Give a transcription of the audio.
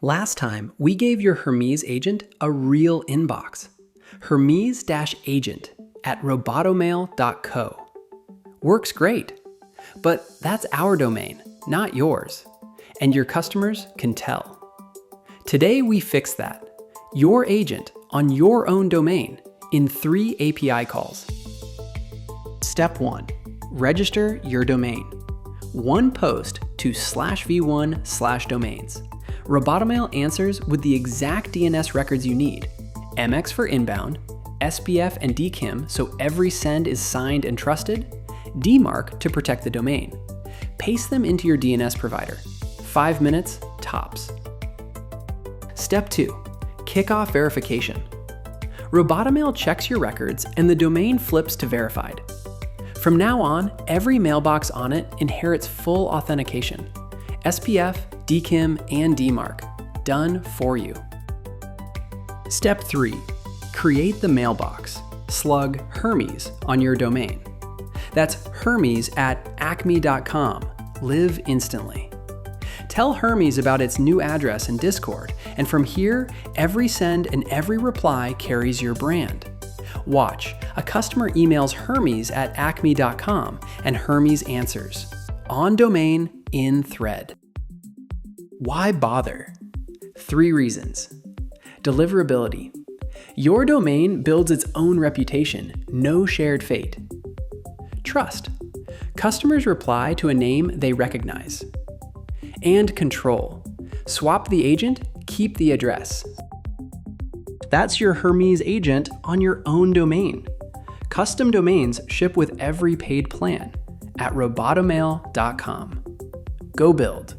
Last time, we gave your Hermes agent a real inbox. Hermes-agent at robotomail.co. Works great, but that's our domain, not yours, and your customers can tell. Today we fix that. Your agent on your own domain in 3 API calls. Step 1. Register your domain. One post to /v1/domains. Robotomail answers with the exact DNS records you need. MX for inbound, SPF and DKIM so every send is signed and trusted, DMARC to protect the domain. Paste them into your DNS provider. 5 minutes, tops. Step 2. Kickoff verification. Robotomail checks your records and the domain flips to verified. From now on, every mailbox on it inherits full authentication. SPF, DKIM, and DMARC. Done for you. Step 3. Create the mailbox. Slug Hermes on your domain. That's Hermes at acme.com. Live instantly. Tell Hermes about its new address in Discord, and from here, every send and every reply carries your brand. Watch, a customer emails Hermes at acme.com and Hermes answers. On domain, in thread. Why bother? 3 reasons. Deliverability. Your domain builds its own reputation, no shared fate. Trust. Customers reply to a name they recognize. And control. Swap the agent, keep the address. That's your Hermes agent on your own domain. Custom domains ship with every paid plan at robotomail.com. Go build.